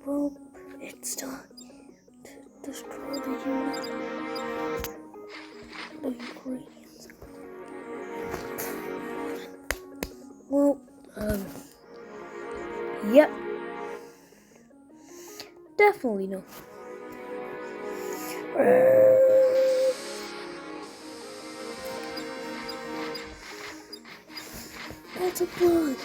Well, it's time to destroy the Ukrainians. Well, yep. Definitely no. That's a blood.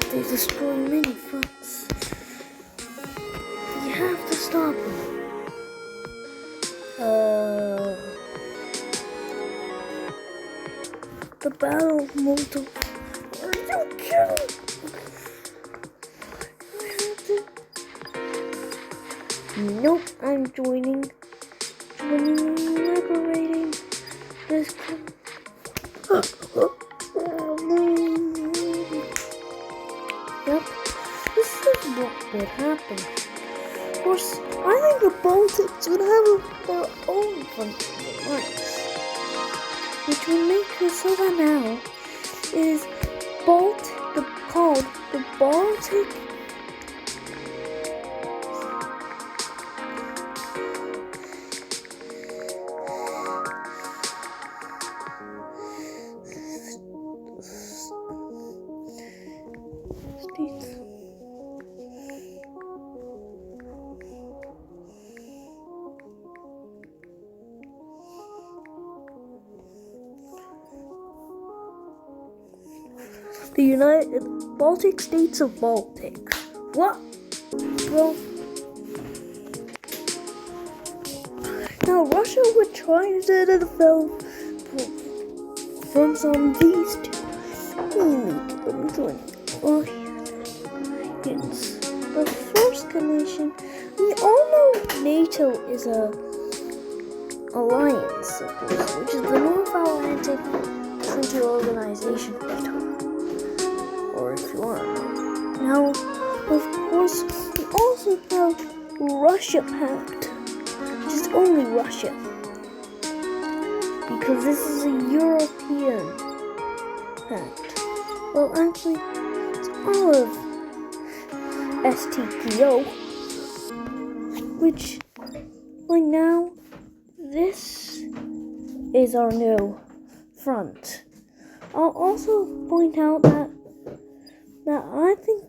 They destroy many fronts. You have to stop them. The Battle of Molotov. Are you kidding? I have to. Nope, I'm joining liberating this country. Yep, this is what would happen. Of course, I think the Baltics would have their own frontier lines, which would make it so that now is called the Baltic States. The United Baltic States of Baltic. What? Well, now Russia would try to develop from some of these two. I'm joining alliance. The first condition, we all know NATO is a alliance, of course, which is the North Atlantic Treaty Organization. Or if you want. Now, of course, we also have Russia Pact, which is only Russia, because this is a European pact. Well, actually, it's all of STPO, which, right now, this is our new front. I'll also point out that I think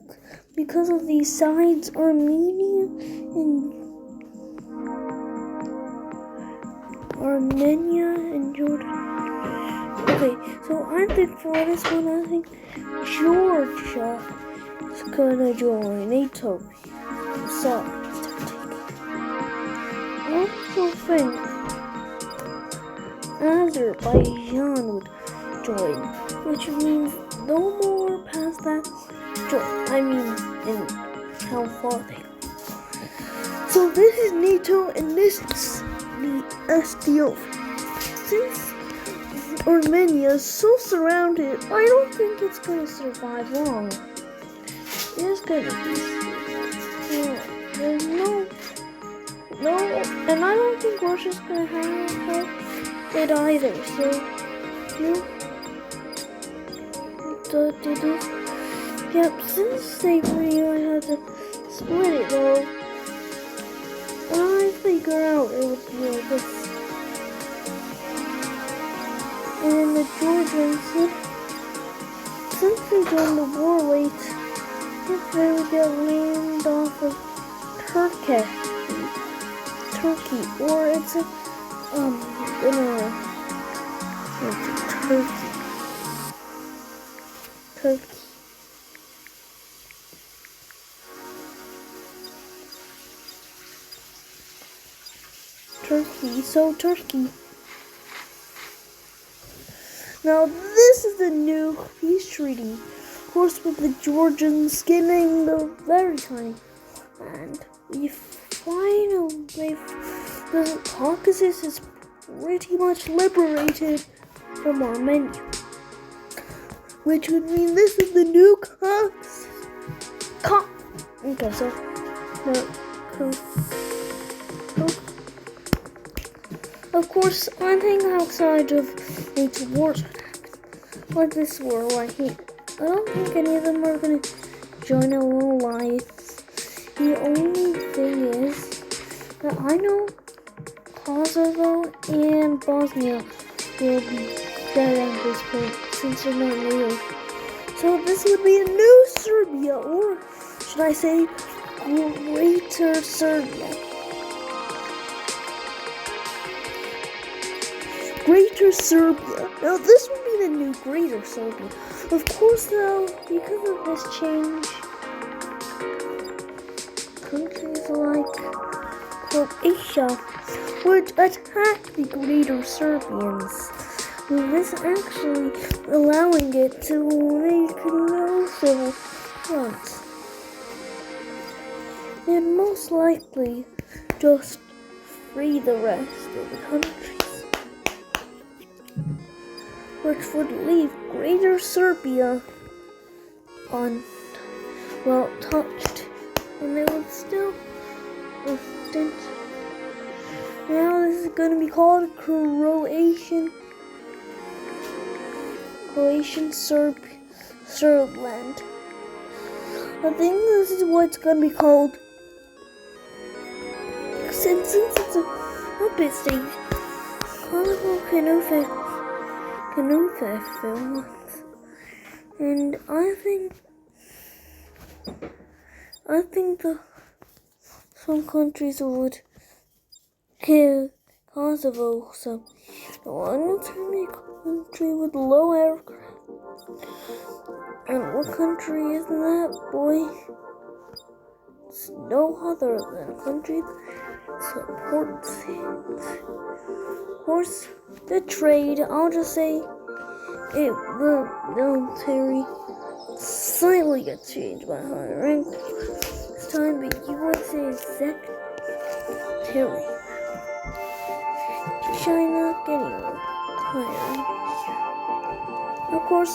because of these sides, Armenia and Jordan. Okay, so I think for this one, I think Georgia is gonna join NATO. So I also think Azerbaijan would join, which means no more past that. I mean, in how far they go. So this is NATO, and this is the SDO. Since Armenia is so surrounded, I don't think it's gonna survive long. It's gonna be. There's no, and I don't think Russia's gonna have it either. So, yep, since they really had to split it though, I figure out it would be like this. And the Georgians, since they joined the war late, they would get land off of Turkey, or it's a, Turkey. Turkey. Now this is the new peace treaty, of course, with the Georgians getting the very tiny, and we finally, the Caucasus is pretty much liberated from Armenia, which would mean this is the new Caucasus. Okay, so Of course, I think outside of these wars, like this war right here, I don't think any of them are going to join an alliance. The only thing is that I know Kosovo and Bosnia will be dead at this point since they're not native. So this would be a new Serbia, or should I say Greater Serbia. Greater Serbia. Now this would be the new Greater Serbia. Of course though, because of this change, countries like Croatia would attack the Greater Serbians. This actually allowing it to make no civil fronts. And most likely just free the rest of the countries, which would leave Greater Serbia touched, and they would still distant. Now this is going to be called Croatian Serbland. I think this is what it's going to be called. Since it's a puppet stage, Kosovo Canufe films, and I think some countries would give Kosovo some. One country with low aircraft. And what country is that, boy? It's no other than a country that supports it. Of course, the trade, I'll just say the military slightly gets changed by higher rank. This time the USA Secretary. China getting higher. Of course,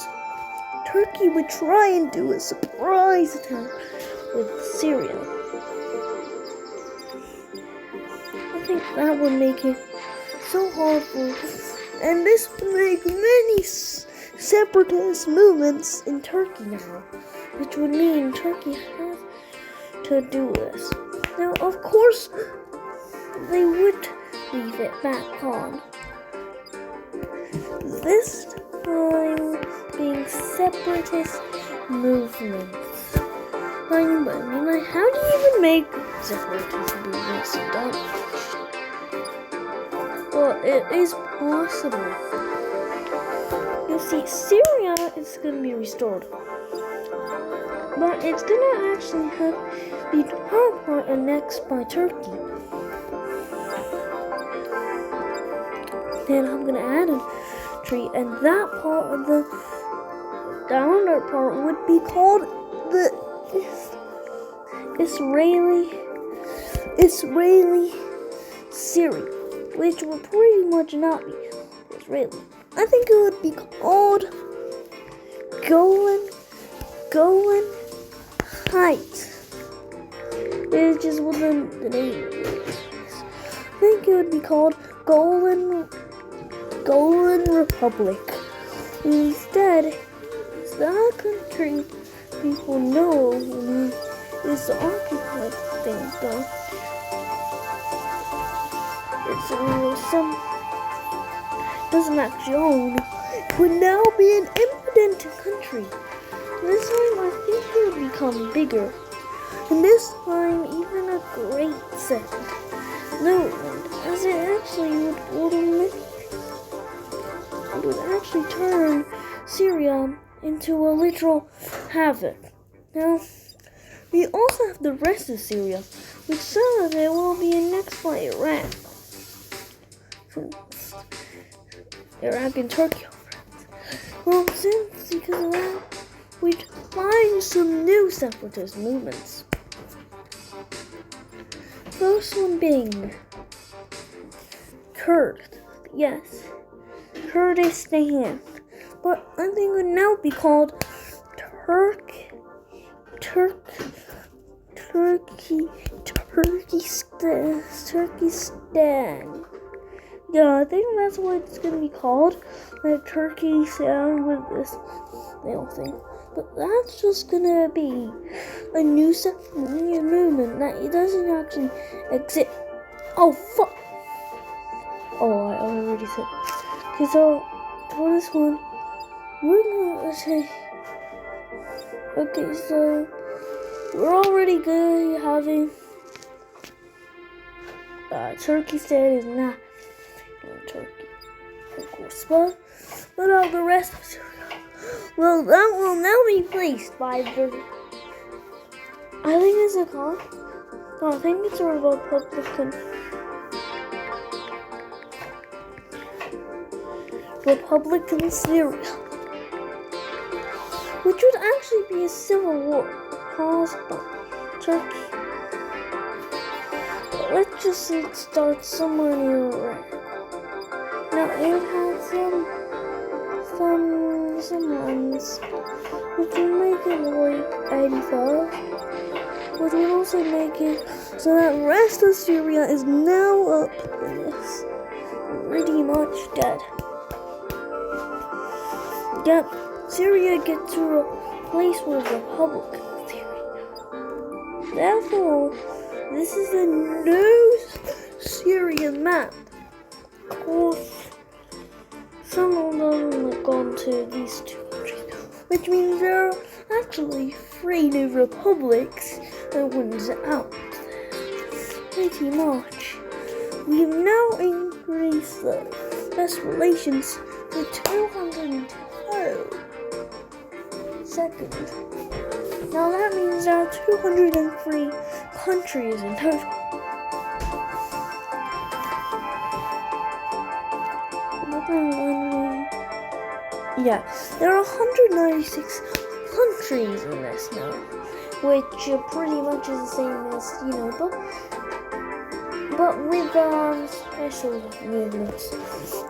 Turkey would try and do a surprise attack with Syria. I think that would make it so horrible, and this would make many separatist movements in Turkey now, which would mean Turkey has to do this. Now, of course, they would leave it back on. This time being separatist movements. I mean, like, how do you even make separatist movements established? Well, it is possible. You see, Syria is going to be restored, but it's going to actually have the top part annexed by Turkey. Then I'm going to add a tree, and that part of the under part would be called the Israeli Syria, which would pretty much not be Israeli. I think it would be called Golan Heights. It's just what the name is. I think it would be called Golan Republic. Instead, that country people know is the occupied thing, though. It's some doesn't actually own. It would now be an independent country. This time, I think it would become bigger, and this time even a great second. No, as it actually would actually turn Syria into a literal havoc. Now, we also have the rest of Syria, which some of it will be annexed by Iraq. Iraq and Turkey. Well, because of that, we'd find some new separatist movements. First one being Kurdistan, but I think it would now be called Turkestan, Yeah, I think that's what it's gonna be called. Like Turkey sound with this little thing. But that's just gonna be a new movement that it doesn't actually exist. Oh fuck! Oh, I already said. Okay, so for this one, we're gonna say. Okay, so we're already good having Turkey is not Turkey, of course, but all the rest of Syria. Well, that will now be placed by the. I think it's a con. No, I think it's a Republican Syria, which would actually be a civil war caused by Turkey. But let's just start somewhere near Iraq. Now it would have some lands, which would make it like 85, which would also make it so that the rest of Syria is now up in this, pretty much dead. Yep, Syria gets to a place with Republican Syria. Therefore, this is a new Syrian map. Of course, some of them have gone to these two countries, which means there are actually 3 new republics and one's out. Pretty much. We've now increased the best relations to 202 seconds. Now that means there are 203 countries in total. Yeah, there are 196 countries in this now, which pretty much is the same as, but with special movements.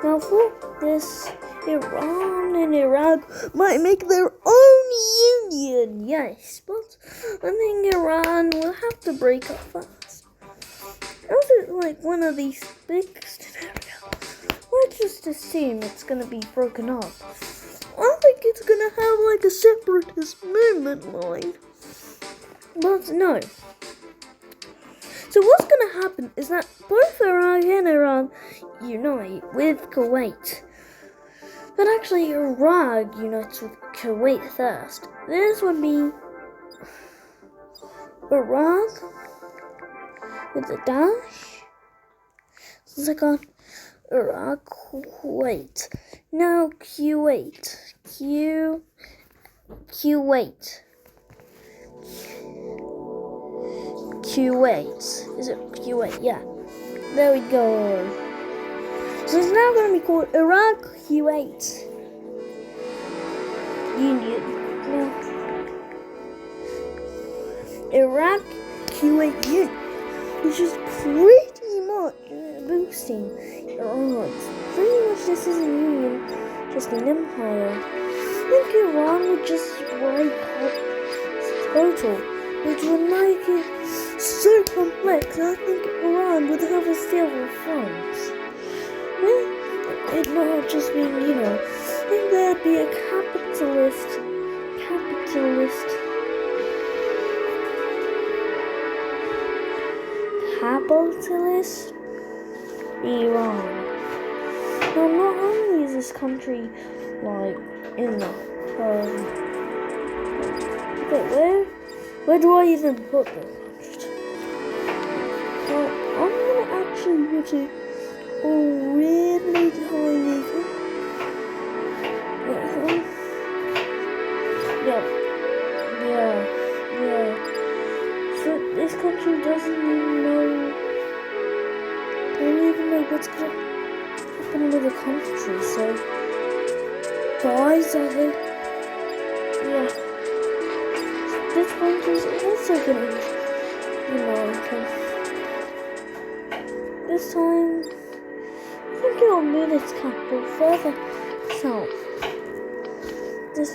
Now for this, Iran and Iraq might make their own union, yes, but I think Iran will have to break up fast. Is it like one of these big scenarios? Let's just assume it's gonna be broken up. I think it's gonna have like a separatist movement line. But no. So what's gonna happen is that both Iraq and Iran unite with Kuwait. But actually Iraq unites with Kuwait first. This would be Iraq with a dash. Second, Iraq, Kuwait. Now Kuwait. Kuwait. Is it Kuwait? Yeah. There we go. So it's now going to be called Iraq Kuwait Union. Now, Iraq Kuwait Union, which is pretty much boosting Iran. Pretty much this is a union, just an empire. I think Iran would just break up total, which would make it so complex. I think Iran would have a civil front. Well, it not just mean, I think there'd be a capitalist Iran. Now, not only is this country like in the where do I even put this? Well, I'm gonna actually put it really tiny. Yeah. So this country doesn't even know what's gonna happen in other countries. So, guys, I think, this country is also gonna, this time, I think it'll move its capital further south. This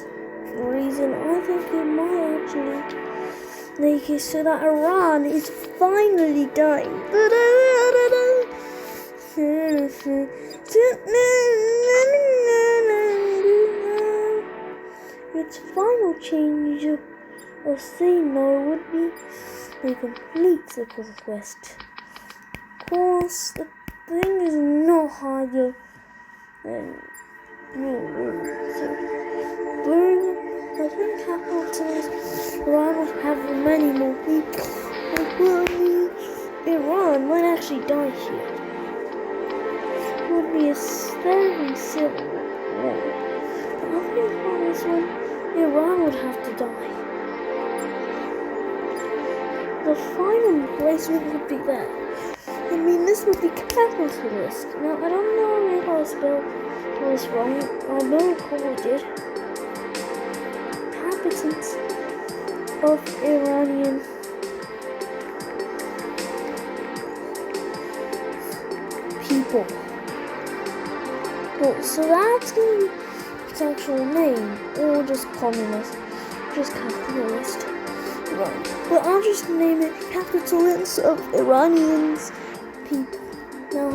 reason, I think it might actually make it so that Iran is finally dying. Its final change of say no would be a complete circle quest. Of course, the thing is not harder than I think capitals rivals have many more people. Iran might actually die here. It would be a very civil war. But I think for this one, Iran would have to die. The final replacement would be that. I mean, this would be capitalist. Now, I don't know if I spelled this wrong. I know I did. Inhabitants of Iranian people. Well, so that's going to be its actual name, or just communist, just capitalist. Right. But I'll just name it Capitalists of Iranians people. Now,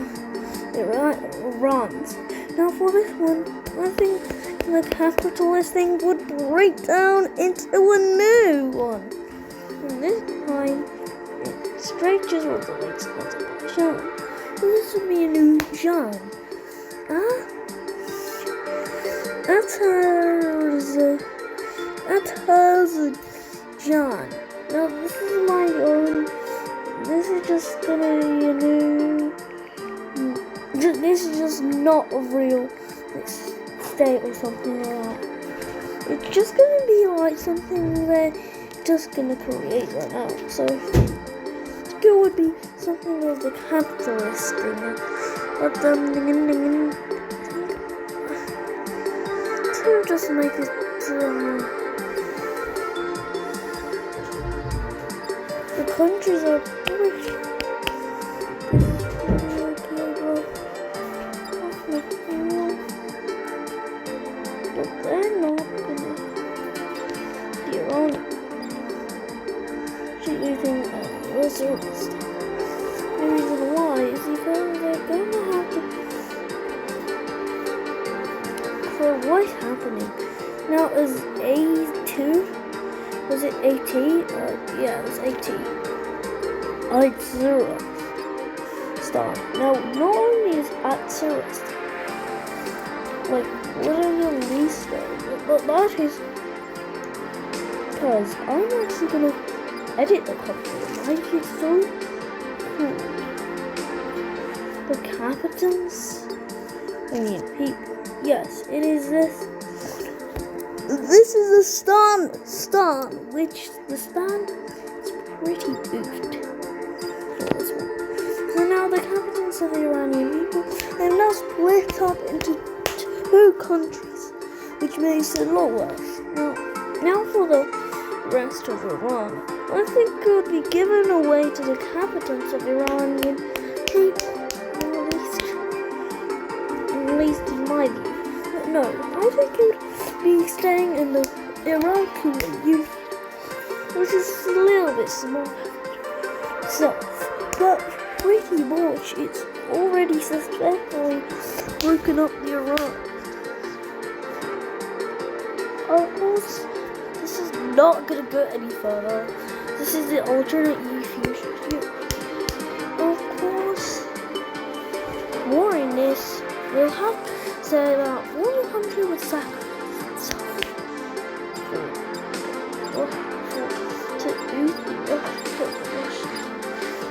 Iran's. Now for this one, I think the capitalist thing would break down into a new one. And this time, it stretches all the way to Azerbaijan. So this would be a new Jan. Azerbaijan. Now this is my own. This is just gonna be a new. This is just not a real state or something like that. It's just gonna be like something they're just gonna create right now. So it would be something of the capitalist thing. But to just make it the countries are British. But they're not gonna be around. Anything reservist. The reason why is because they're gonna have to. So what's happening now? Is A2? Was it AT? Yeah, it was AT. At 0 star. Now, not only is at 0 star, like literally least star, but that is because I'm actually gonna edit the country. Like it's so cool. The capitals, I mean people. Yes, it is this. This is the stan, which the stan is pretty boofed for this one. So now the capitals of the Iranian people are now split up into 2 countries, which makes it a lot worse. Now for the rest of Iran, I think it would be given away to the capitals of Iranian people, at least in my view. But no, I think it would be staying in the Iraqi Union, which is a little bit smaller. So, but pretty much it's already successfully broken up the Iran. Of course, this is not gonna go any further. This is the alternate future. Of course, more in this, we'll have to say that one country would sacrifice itself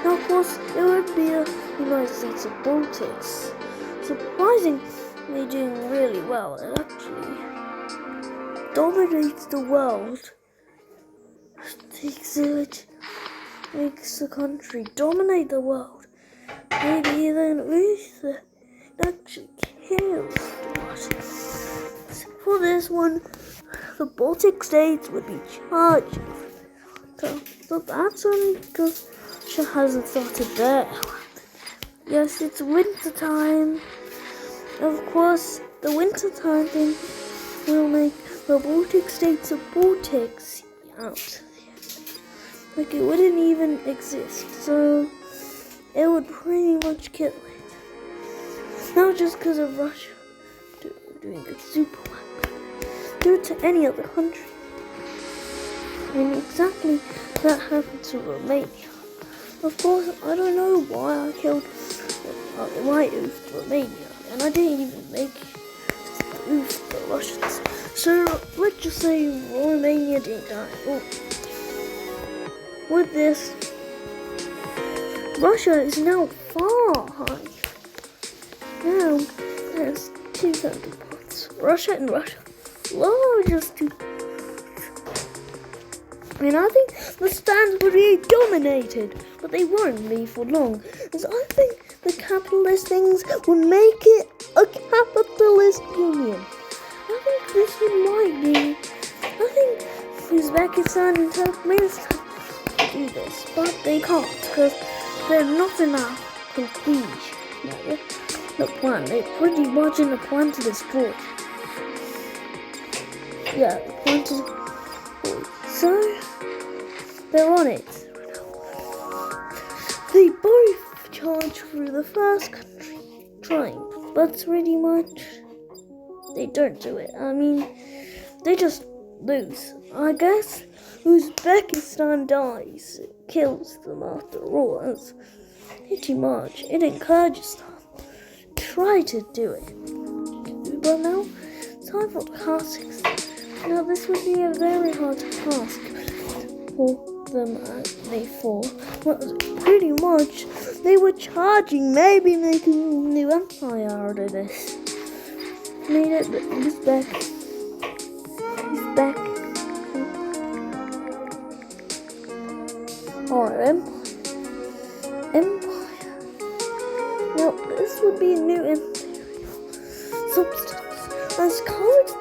Now, of course, it would be the United States of Baltics. Surprisingly doing really well. It actually dominates the world. Makes the country dominate the world. Maybe even actually kills us. For this one, the Baltic states would be charged. So that's only because Russia hasn't started there. Yes, it's winter time. Of course, the winter time thing will make the Baltic states of Baltics out. Like it wouldn't even exist, so it would pretty much kill it. Not just because of Russia doing good super weapons. Do it to any other country. And exactly that happened to Romania. Of course, I don't know why I killed why it was Romania, and I didn't even make it the Russians. So let's just say Romania didn't die. Oh. With this, Russia is now far high. Now there's 270 points. Russia and Russia. Largest two. And I think the stands would be dominated, but they won't be for long. Because I think the capitalist things would make it a capitalist union. I think this might be. I think Uzbekistan and Turkmenistan do this, but they can't because they're not enough prestige. The plan, they're pretty much in the plan to destroy. Yeah, the plan to destroy. So they're on it. They both charge through the first country, trying, but pretty much they don't do it. I mean, they just lose. I guess Uzbekistan dies, it kills them after all. That's pretty much it. In Kyrgyzstan, try to do it, but now it's time for Kazakhstan. Now this would be a very hard task for them before, but pretty much they were charging, maybe making a new empire out of this. Made it, but he's back. He's back. Alright, Empire. Now, this would be a new imperial substance. As cards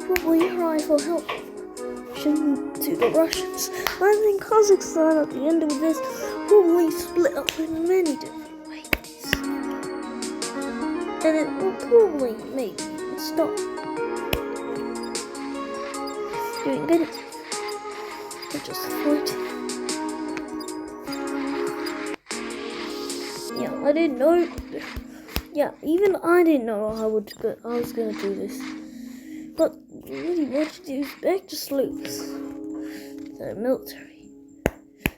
probably cry for help to the Russians. I think Kazakhstan at the end of this probably split up in many different ways. And it will probably maybe stop doing good. Or just fighting. Yeah, I didn't know. Yeah, even I didn't know I was gonna do this. But really much the Uzbek just lose their military,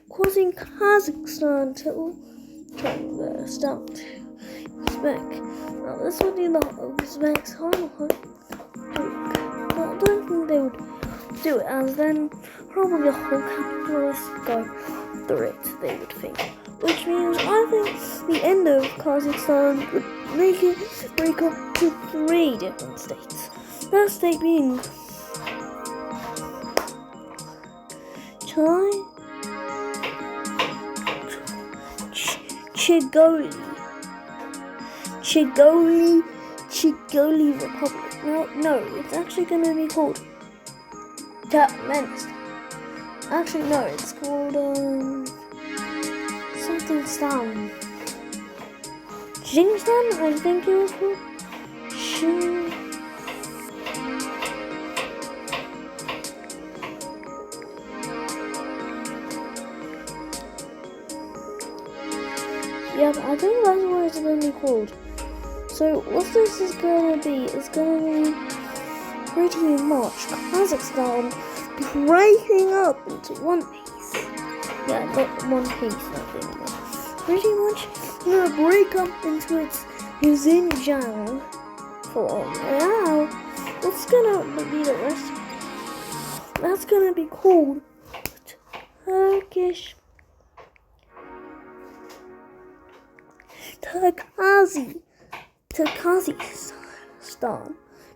causing Kazakhstan to try to start Uzbek. Now this would be the Uzbeks' final hope. But I don't think they would do it, as then probably the whole capitalists go through it, they would think. Which means I think the end of Kazakhstan would make it break up to 3 different states. That state being Chigoli Republic. No, it's actually going to be called Turkmenistan. Actually, no, it's called something Stan. Jingstan, I think it was called. Yeah, I think that's what it's going to be called. So what this is going to be, it's going to be pretty much Kazakhstan breaking up into one piece. Yeah, not one piece, nothing. Pretty much going to break up into its Xinjiang form. Now, what's going to be the rest? That's going to be called Turkazistan.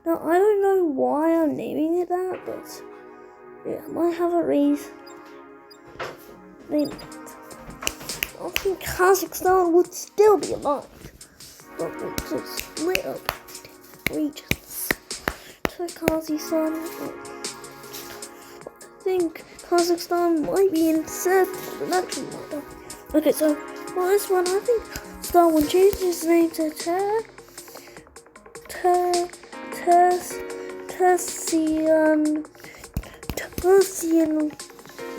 Now, I don't know why I'm naming it that, but yeah, I might have a reason. Name it. I think Kazakhstan would still be alive, but we could split up regions. Turkazistan. I think Kazakhstan might be in search of the natural model. Okay, so for this one, I think Star will change his name to Tertian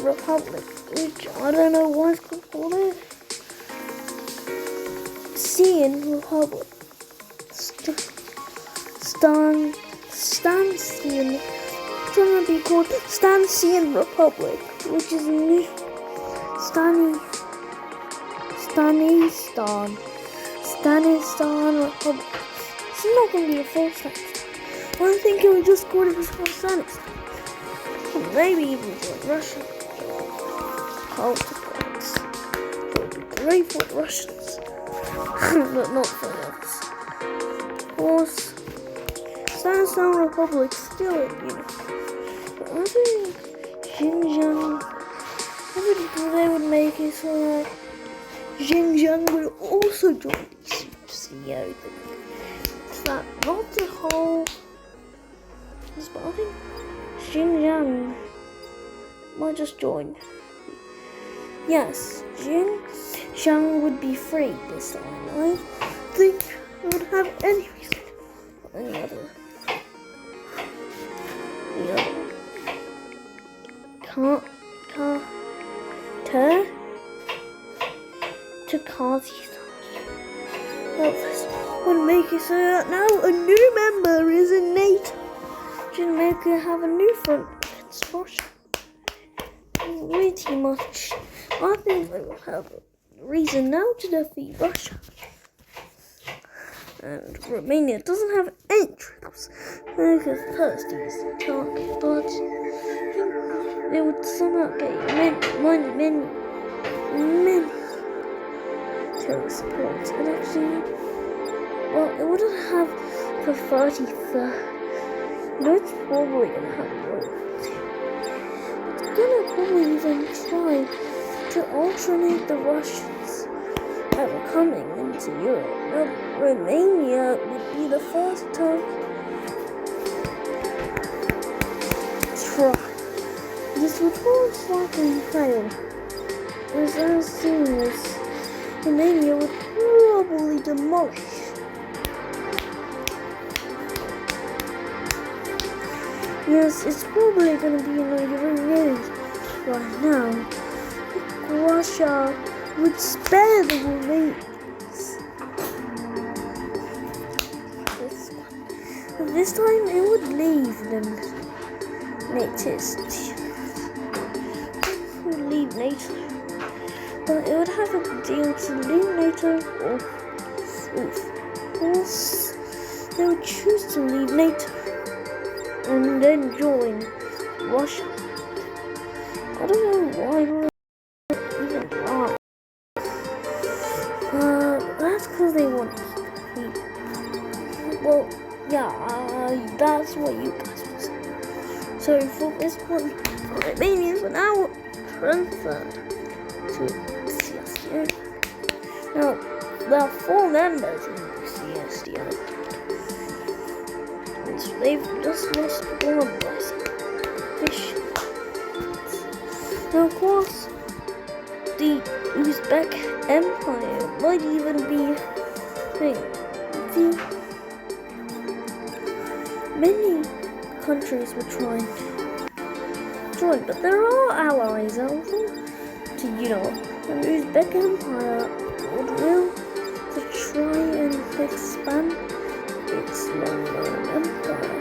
Republic, which I don't know why it's called it. Tertian Republic. Stansian. It's gonna be called Stansian Republic, which is new. Stanistan Republic. It's not gonna be a full Stanistan. I think it would just call it full Stanistan. Or maybe even join Russia. Cult to France. It would be great for the Russians, but not for others. Of course, Stanistan Republic still, But I think Xinjiang, they would make it so that Xinjiang would also join these CEO thing. It's that not the whole, but I think Xinjiang might just join. Yes, Xinjiang would be free this time. I think I would have any reason. Any other. To Kazakhstan. Well, this would make it so that now a new member is in NATO. Should make it have a new front against Russia. Pretty much. I think they will have a reason now to defeat Russia. And Romania doesn't have any troops because Thirsty is the target, but they would somehow get many terrorist support. And actually, well, it wouldn't have the 33rd. No, it's probably gonna have royalty. It's gonna probably even try to alternate the Russians that were coming into Europe. Well, Romania would be the first to try. This would most likely fail, as soon as Romania would probably demolish. Yes, it's probably going to be like renewed right now. Russia would spare the Romanians. This time it would leave them natives. It would leave NATO. But it would have a deal to leave NATO or of course they would choose to leave NATO and then join Russia. I don't know why even try. That's because they want to keep. Well, yeah, that's what you guys will say. So for this one, Romanians are now transferred to CSDO. Now, there are 4 members in the CSDO. They've just lost one by fish. Now, of course, the Uzbek Empire might even be many countries were trying to join, but there are allies out there to the Uzbek Empire would will to try and expand its long-known empire.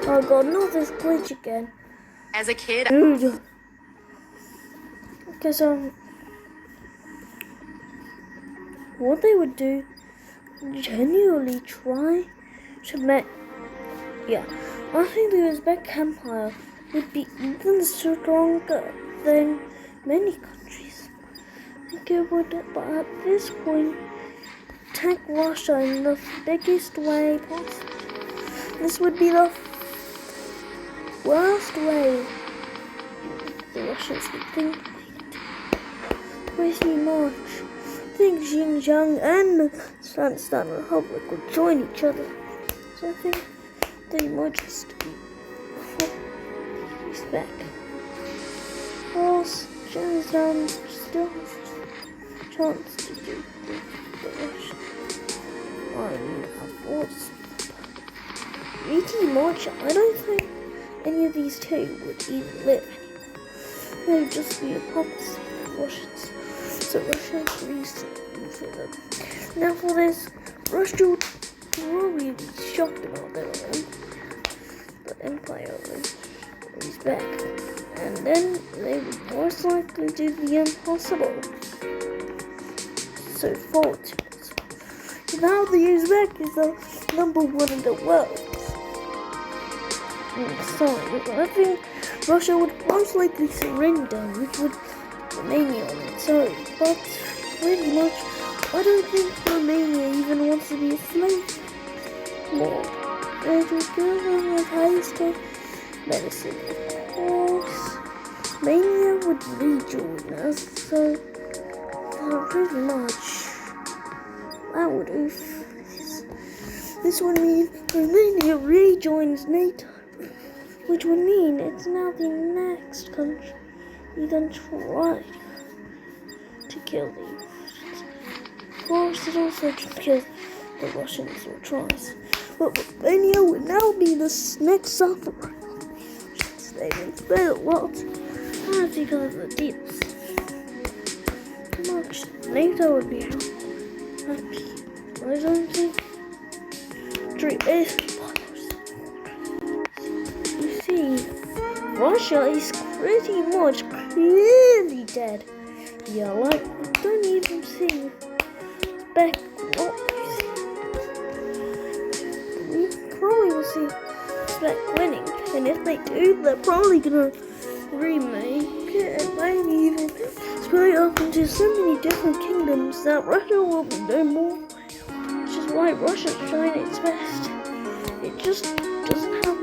Oh god, not this glitch again. As a kid, Dude. Okay, so what they would do, genuinely try to make, I think the Uzbek Empire would be even stronger than many countries. I think it would, but at this point, attack Russia in the biggest way possible. This would be the worst way the Russians would think. Pretty much. I think Xinjiang and the Stanistan Republic would join each other. So I think they might just be back. Of course, Xinjiang still has a chance to do the Russians. Pretty much, I don't think any of these two would even live anymore. They would just be a puppet of Russians. So Russia agrees to for them. Now for this, Russia would probably be shocked about their own, but Empire is back, and then they would most likely do the impossible. So fortunate. Now the Uzbek is the #1 in the world. So I think Russia would most likely surrender, which would Romania on its own. But pretty much, I don't think Romania even wants to be a slave more. It would give them a taste of medicine. Of course, Romania would rejoin us, so pretty much that would do. This would mean Romania rejoins NATO, which would mean it's now the next country you can try to kill the Russians. Of course, it also kills the Russians or tries. But Romania would now be the next sufferer. They would spend a lot because of the deals. Much NATO would be happy. I don't think. You see, Russia is pretty much clearly dead. Yeah, like, don't even see back. We probably will see back winning, and if they do, they're probably gonna remake it and maybe even split up into so many different kingdoms that Russia will be no more. Which is why Russia's trying its best. It just doesn't have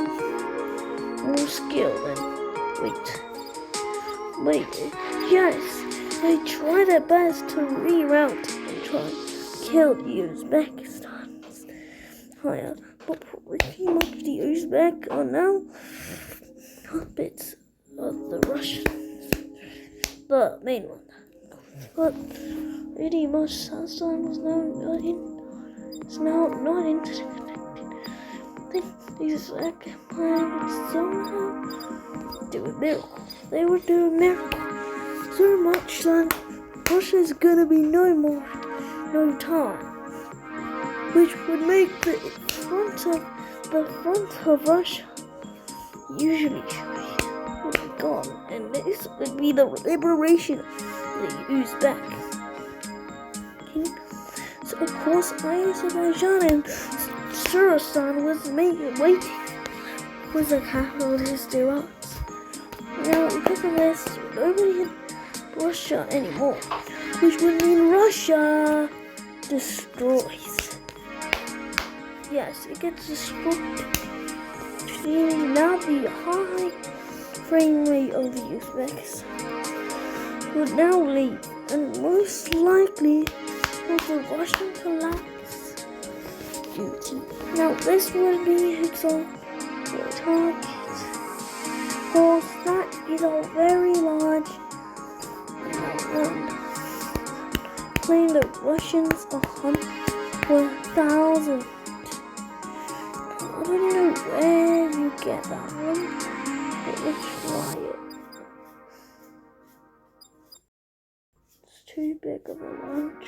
more skill than wait. Yes, they try their best to reroute and try and kill the Uzbekistan's higher, but pretty much the Uzbek are now puppets of the Russians, the main one. But pretty much Southside was now not interconnected. I think these empires somehow do a miracle. They would do a miracle. So much that Russia's gonna be no time. Which would make the front of Russia usually would be gone. And this would be the liberation of the Uzbek. Okay? So of course Azerbaijan and Suristan was waiting was the capital of his demands. Now because of this, nobody in Russia anymore, which would mean Russia destroys. Yes, it gets destroyed. Now the high frame rate of the Uzbeks would now leave, and most likely the Russian collapse duty. Now this would be its own target. Of course, that is a very large island. Claim the Russians 100,000. I don't know where you get that one, but let's try it. It's too big of a launch.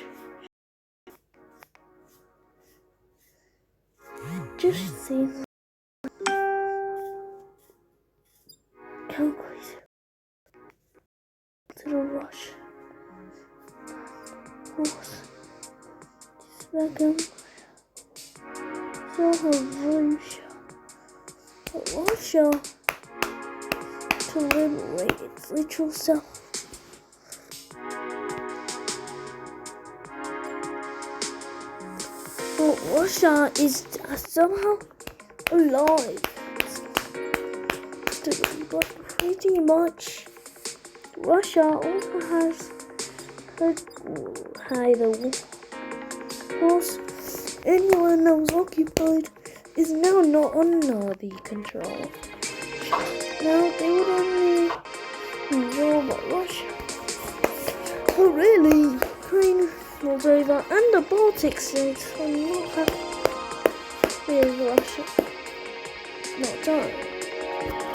Just seems calculated to the Rush. Of course, second, so Russia to liberate its literal self. But Russia is somehow alive. But pretty much Russia also has the war. Of course, anyone that was occupied is now not under the control. Now they would only know about Russia. But really, Ukraine, Moldova, and the Baltic states are not happy with Russia. Not done.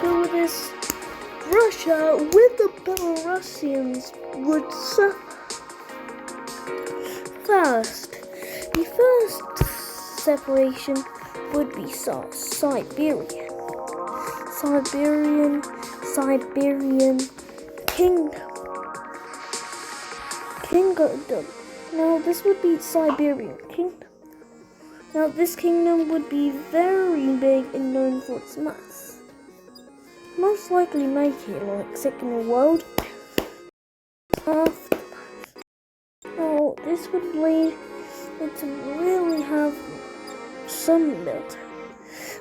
So this Russia with the Belarusians would suffer. The first separation would be Siberian kingdom. Now this would be Siberian kingdom. Now this kingdom would be very big and known for its mass. Most likely make it like second world. Now this would lead it to really have some military.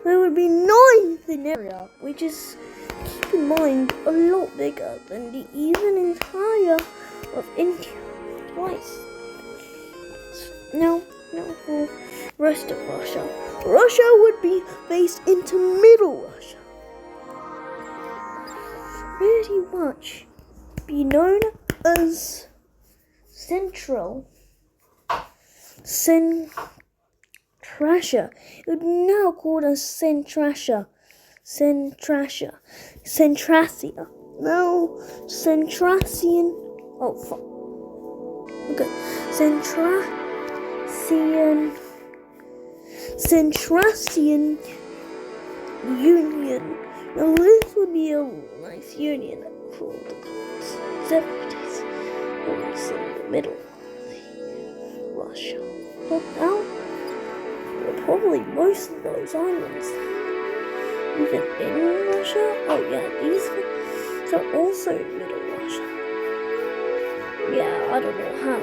There would be 9th in area, which is, keep in mind, a lot bigger than the even entire of India twice. Now for rest of Russia. Russia would be based into Middle Russia. Pretty much be known as Centrasia. It would now called as Centrasia. Now Centrasian. Oh fuck. Okay. Centrasian Union. Now this would be a nice union called Separatists. Almost in the middle of Russia. But now, probably most of those islands, even in Russia. Oh yeah, these are also middle Russia. Yeah, I don't know how,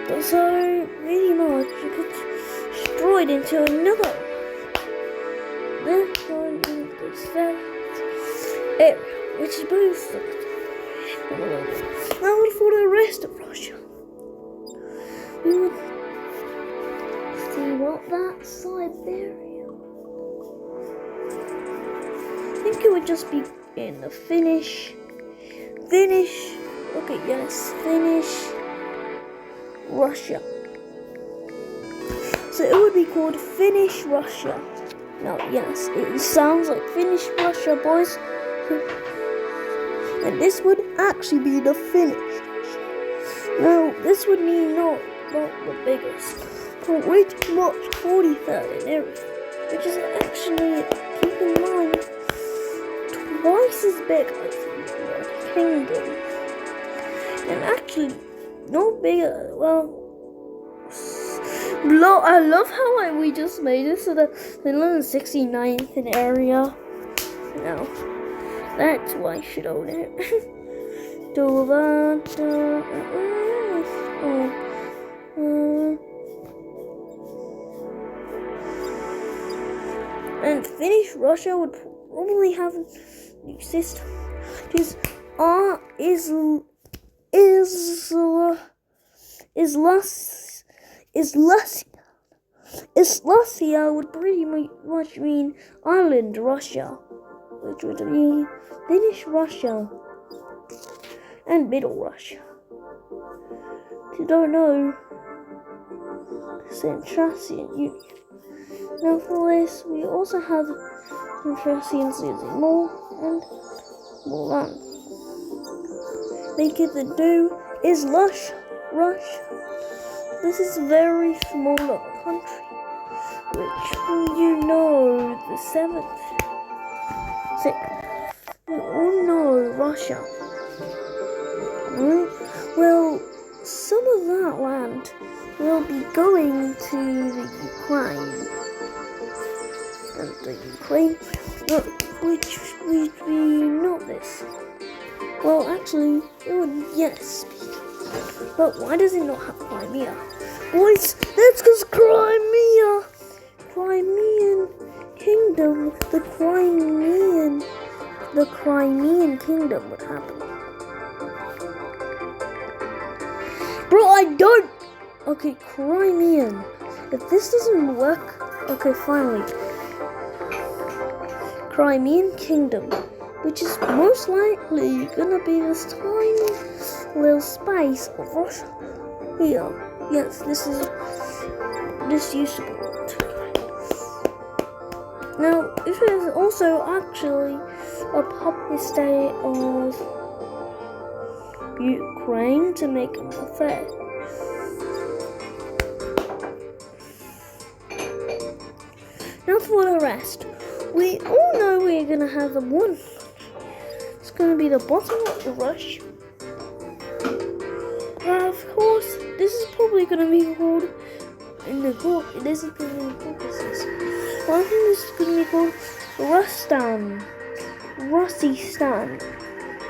but so really much you could destroy it into another. Then going into this area, which is both. Now for the rest of Russia, we would see what that Siberia. I think it would just be in the Finnish. Okay, yes, Finnish Russia. So it would be called Finnish Russia. Now, yes, it sounds like Finnish Russia, boys. And this would actually be the Finnish. Now, this would mean not the biggest, but pretty much 43rd in area, which is actually, keep in mind, twice as big as the kingdom. And actually, not bigger. Well, I love how we just made it so that they're 69th in area. Now, that's why I should own it. And Finnish Russia would probably have a new system. Because Islassia would pretty much mean island Russia, which would be Finnish Russia and Middle Russia. If you don't know, Centrasian Union. Now for this, we also have Centrasians using more and more land. Make it the new is Russia. This is a very small of a country, which you know the 7th. 6th. You all know Russia. Well, some of that land will be going to the Ukraine. And the Ukraine, which would be not this. Well, actually, it would, yes. But why does it not have Crimea? Boys, that's because Crimean Kingdom, the Crimean Kingdom would happen. Bro, I don't. Okay, Crimean. If this doesn't work, okay, finally. Crimean Kingdom, which is most likely gonna be this tiny little space of Russia. Here, yes, this used to be. Now, this is also actually a puppet state of Ukraine to make it more fair. Now for the rest. We all know we're gonna have the one. It's gonna be the bottom of the rush. Of course, this is probably gonna be called this is gonna be Caucasus. I think this is gonna be called Rustistan.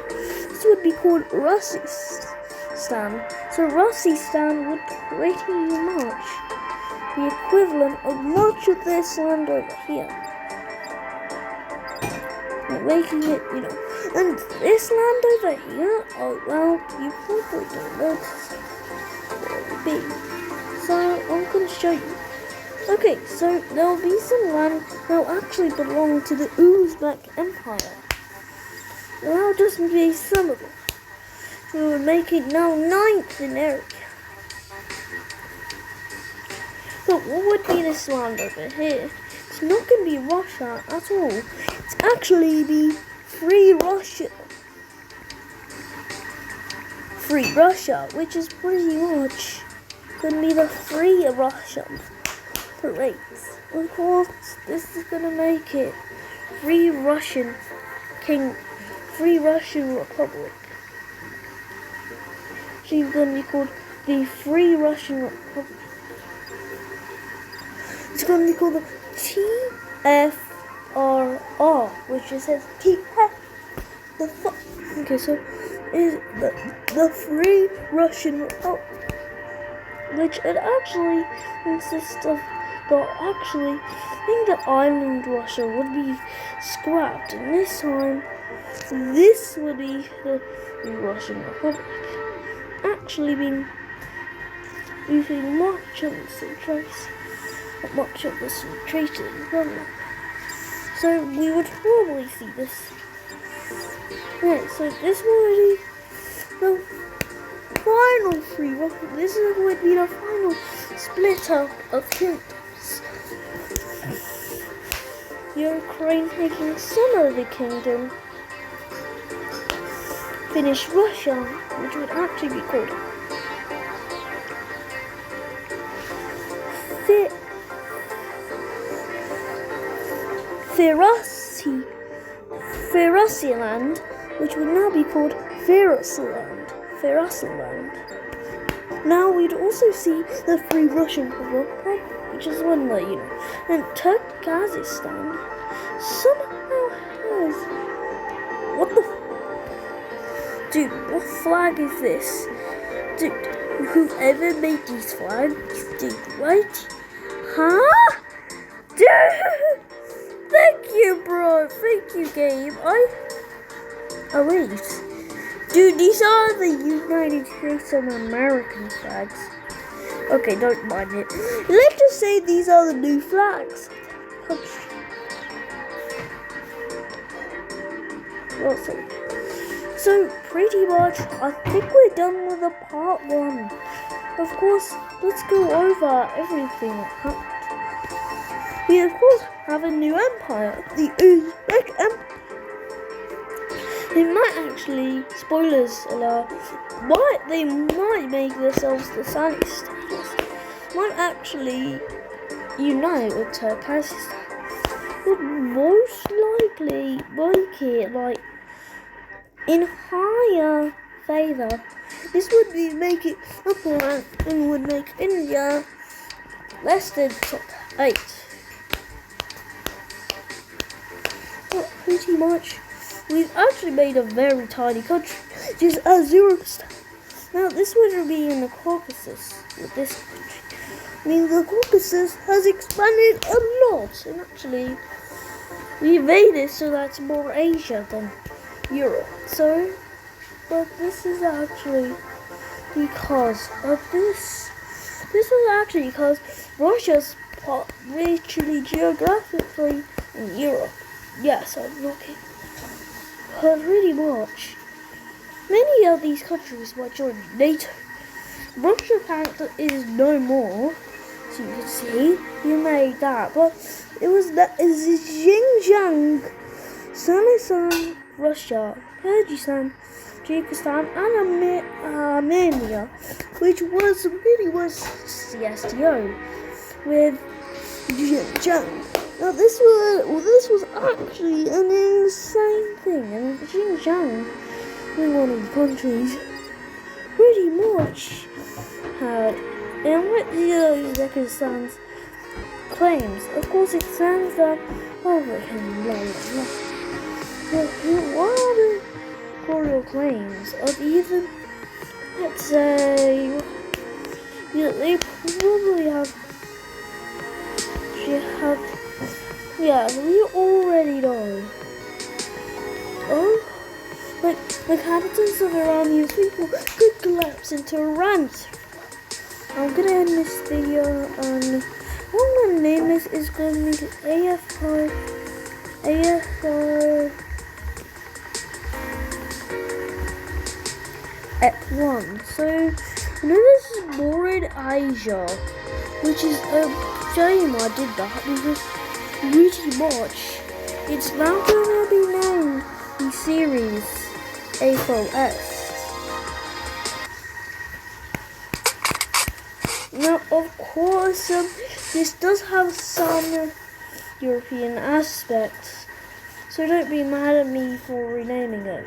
This would be called Rustistan. So Rustistan would pretty much the equivalent of much of this land over here. Making it, and this land over here, oh well, you probably don't notice what it would be. So I'm going to show you. Okay, so there will be some land that will actually belong to the Uzbek Empire. That'll just be some of them. We will make it now 9th in area. But what would be this land over here? It's not going to be Russia at all. It's actually be Free Russia, which is pretty much going to be the Free Russian parades. Of course, this is going to make it Free Russian Republic. She's going to be called the Free Russian Republic. It's going to be called the TFRR, which it says TF. Okay, so is the Free Russian Republic, which it actually consists of. But actually, I think the island Russia would be scrapped, and this time, this would be the Russian Republic. Actually, being using much of this traces as well. So we would probably see this. Right, so this will be the final Free Republic. This would be the final split up of kingdoms. Ukraine taking some of the kingdom. Finish Russia, which would actually be called Ferosiland, which would now be called Ferosiland. Now we'd also see the Free Russian Republic, which is one that and Turkmenistan somehow has dude, what flag is this? Dude, whoever made these flags, dude, right? Huh? Dude! Thank you, bro. Thank you, Gabe. Oh, wait. Dude, these are the United States of American flags. Okay, don't mind it. Let's just say these are the new flags. So pretty much, I think we're done with the part 1. Of course, let's go over everything that happened. We of course have a new empire, the Uzbek Empire. They might actually, spoilers alert, they might make themselves the sunny states. Might actually unite with Turkmenistan. Would most likely make it in higher favour. This would make it upper rank and would make India less than top 8. But pretty much, we've actually made a very tiny country, just Azerbaijan. Now this would be in the Caucasus with this country. I mean, the Caucasus has expanded a lot, and actually, we made it so that's more Asia than Europe. So, but this is actually because of this. This was actually because Russia's literally geographically in Europe. Yes, I'm looking. But really much, many of these countries might join NATO. Russia apparently is no more. So you can see, you made that. But it was Xinjiang, Samizan, Russia, Kyrgyzstan, Tajikistan, and Armenia, which really was CSTO with Xinjiang. Now this was actually an insane thing, and Xinjiang, being one of the countries, pretty much had, and what the Uzbekistan's claims. Of course, it sounds that public and blah blah blah. But what are the real claims of even, let's say, they probably we already know. Oh, like the capitals of Iranian people could collapse into a rant. I'm gonna end this video on, what I'm gonna name this is going to be Afoe at 1. So, I know this is Bored Asia, which is a shame I did that because pretty much it's now going to be named the series Afoe. Now, of course, this does have some European aspects, so don't be mad at me for renaming it.